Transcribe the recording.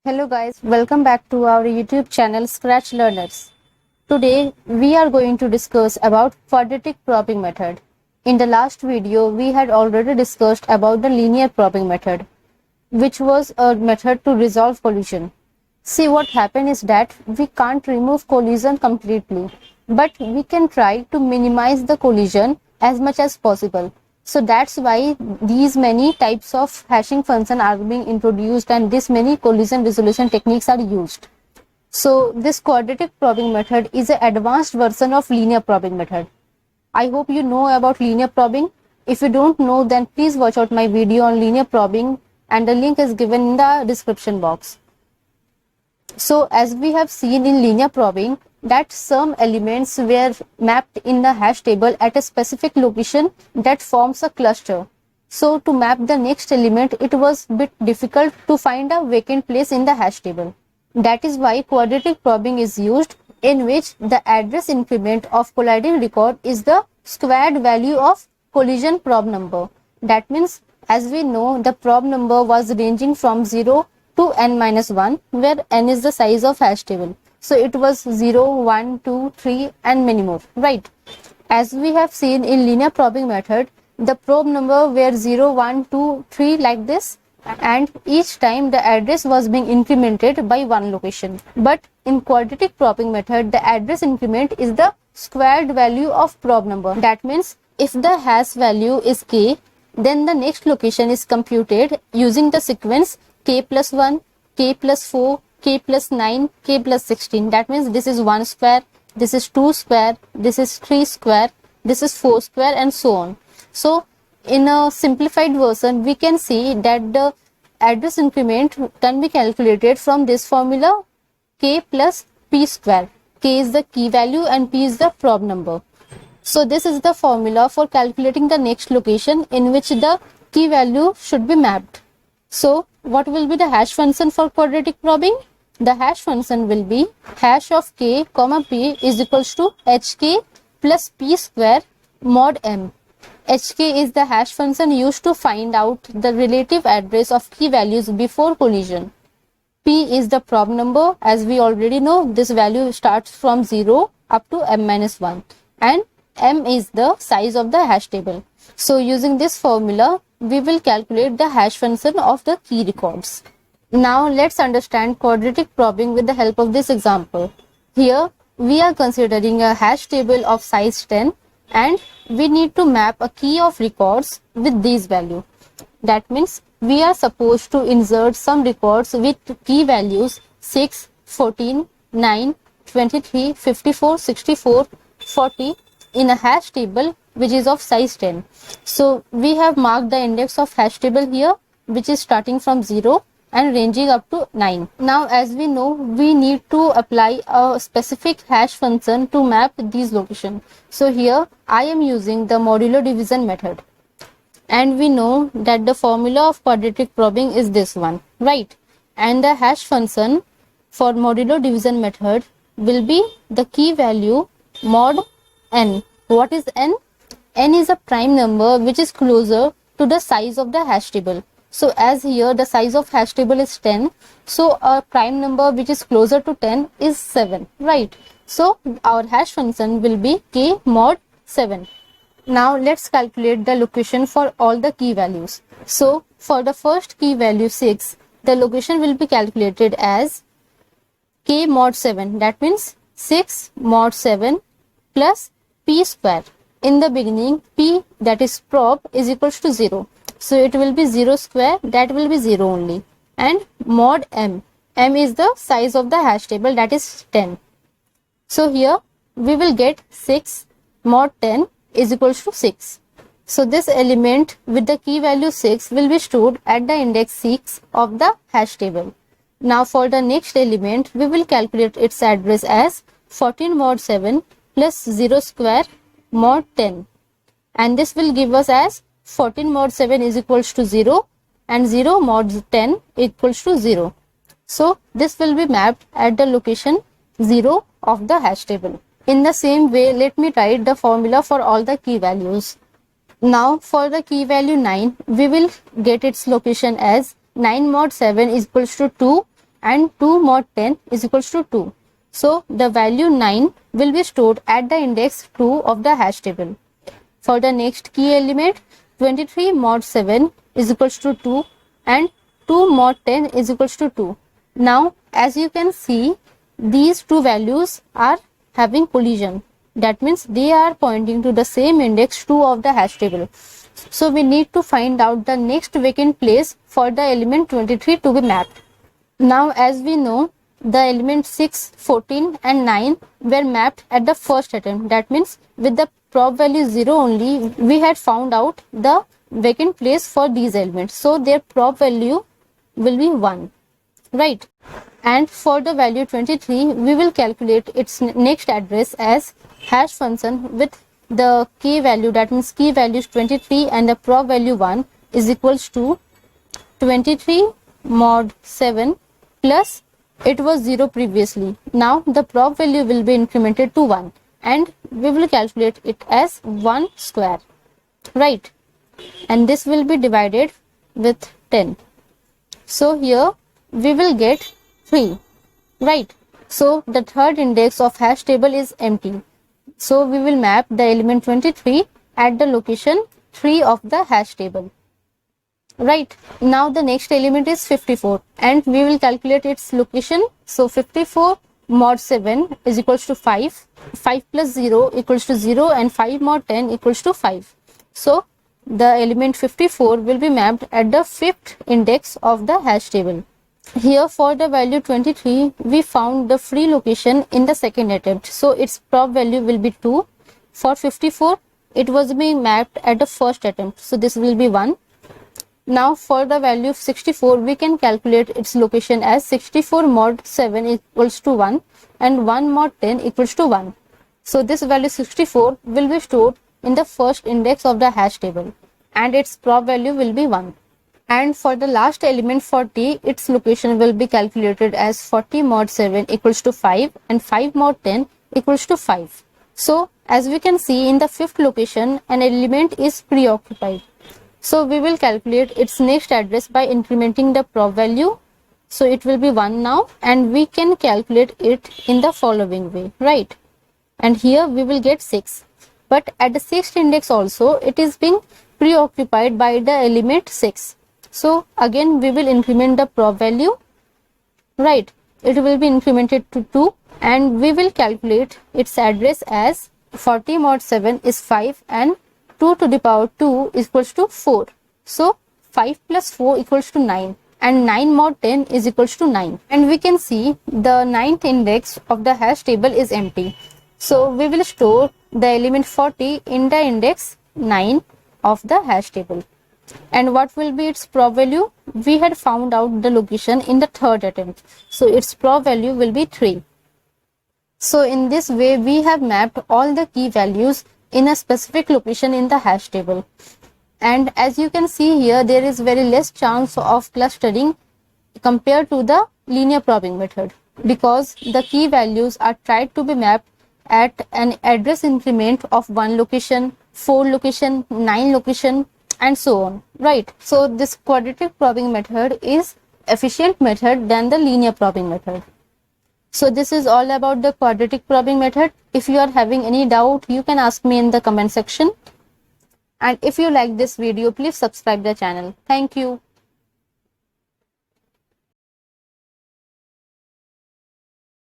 Hello guys, welcome back to our YouTube channel Scratch Learners. Today we are going to discuss about quadratic probing method. In the last video we had already discussed about the linear probing method, which was a method to resolve collision. See, what happened is that we can't remove collision completely, but we can try to minimize the collision as much as possible. So that's why these many types of hashing function are being introduced and this many collision resolution techniques are used. So this quadratic probing method is an advanced version of linear probing method. I hope you know about linear probing. If you don't know, then please watch out my video on linear probing and the link is given in the description box. So as we have seen in linear probing, that some elements were mapped in the hash table at a specific location that forms a cluster. So to map the next element, it was a bit difficult to find a vacant place in the hash table. That is why quadratic probing is used, in which the address increment of colliding record is the squared value of collision probe number. That means, as we know, the probe number was ranging from 0 to n-1, where n is the size of hash table. So it was 0, 1, 2, 3 and many more, right? As we have seen in linear probing method, the probe number were 0, 1, 2, 3 like this, and each time the address was being incremented by one location. But in quadratic probing method, the address increment is the squared value of probe number. That means if the hash value is k, then the next location is computed using the sequence k plus 1, k plus 4, k plus 9, k plus 16. That means this is 1 square, this is 2 square, this is 3 square, this is 4 square and so on. So in a simplified version, we can see that the address increment can be calculated from this formula k plus p square. K is the key value and p is the probe number. So this is the formula for calculating the next location in which the key value should be mapped. So what will be the hash function for quadratic probing? The hash function will be hash of k comma p is equals to hk plus p square mod m. Hk is the hash function used to find out the relative address of key values before collision. P is the probe number. As we already know, this value starts from 0 up to m-1, and m is the size of the hash table. So using this formula, we will calculate the hash function of the key records. Now let's understand quadratic probing with the help of this example. Here we are considering a hash table of size 10 and we need to map a key of records with these values. That means we are supposed to insert some records with key values 6, 14, 9, 23, 54, 64, 40 in a hash table which is of size 10. So we have marked the index of hash table here, which is starting from 0 and ranging up to 9. Now as we know, we need to apply a specific hash function to map these locations. So here I am using the modulo division method. And we know that the formula of quadratic probing is this one, right? And the hash function for modulo division method will be the key value mod n. What is n? N is a prime number which is closer to the size of the hash table. So as here the size of hash table is 10, so a prime number which is closer to 10 is 7, right? So our hash function will be k mod 7. Now let's calculate the location for all the key values. So for the first key value 6, the location will be calculated as k mod 7. That means 6 mod 7 plus p square. In the beginning, p, that is probe, is equals to 0. So it will be 0 square, that will be 0 only. And mod m. M is the size of the hash table, that is 10. So here we will get 6 mod 10 is equals to 6. So this element with the key value 6 will be stored at the index 6 of the hash table. Now for the next element, we will calculate its address as 14 mod 7 plus 0 square mod 10. And this will give us as 14 mod 7 is equals to 0 and 0 mod 10 equals to 0. So this will be mapped at the location 0 of the hash table. In the same way, let me write the formula for all the key values. Now for the key value 9, we will get its location as 9 mod 7 is equals to 2 and 2 mod 10 is equals to 2. So the value 9 will be stored at the index 2 of the hash table. For the next key element, 23 mod 7 is equals to 2 and 2 mod 10 is equals to 2. Now as you can see, these two values are having collision. That means they are pointing to the same index 2 of the hash table. So we need to find out the next vacant place for the element 23 to be mapped. Now as we know, the element 6, 14 and 9 were mapped at the first attempt. That means with the prob value 0 only, we had found out the vacant place for these elements. So their prob value will be 1, right? And for the value 23, we will calculate its next address as hash function with the key value, that means key value is 23 and the prob value 1 is equals to 23 mod 7 plus it was 0 previously. Now the prob value will be incremented to 1 and we will calculate it as 1 square, right? And this will be divided with 10. So here we will get 3, right? So the third index of hash table is empty. So we will map the element 23 at the location 3 of the hash table. Right. Now the next element is 54 and we will calculate its location. So 54 mod 7 is equals to 5. 5 plus 0 equals to 0 and 5 mod 10 equals to 5. So the element 54 will be mapped at the fifth index of the hash table. Here for the value 23, we found the free location in the second attempt. So its prob value will be 2. For 54, it was being mapped at the first attempt. So this will be 1. Now for the value of 64, we can calculate its location as 64 mod 7 equals to 1 and 1 mod 10 equals to 1. So this value 64 will be stored in the first index of the hash table and its prob value will be 1. And for the last element 40, its location will be calculated as 40 mod 7 equals to 5 and 5 mod 10 equals to 5. So as we can see, in the fifth location, an element is preoccupied. So we will calculate its next address by incrementing the prob value. So it will be 1 now and we can calculate it in the following way, right? And here we will get 6. But at the sixth index also, it is being preoccupied by the element 6. So again we will increment the prob value, right? It will be incremented to 2 and we will calculate its address as 40 mod 7 is 5 and 2 to the power 2 is equals to 4. So 5 plus 4 equals to 9 and 9 mod 10 is equals to 9. And we can see the ninth index of the hash table is empty. So we will store the element 40 in the index 9 of the hash table. And what will be its prob value? We had found out the location in the third attempt. So its prob value will be 3. So in this way, we have mapped all the key values in a specific location in the hash table. And as you can see here, there is very less chance of clustering compared to the linear probing method because the key values are tried to be mapped at an address increment of 1 location, 4 location, 9 location and so on, right? So this quadratic probing method is efficient method than the linear probing method. So this is all about the quadratic probing method. If you are having any doubt, you can ask me in the comment section. And if you like this video, please subscribe the channel. Thank you.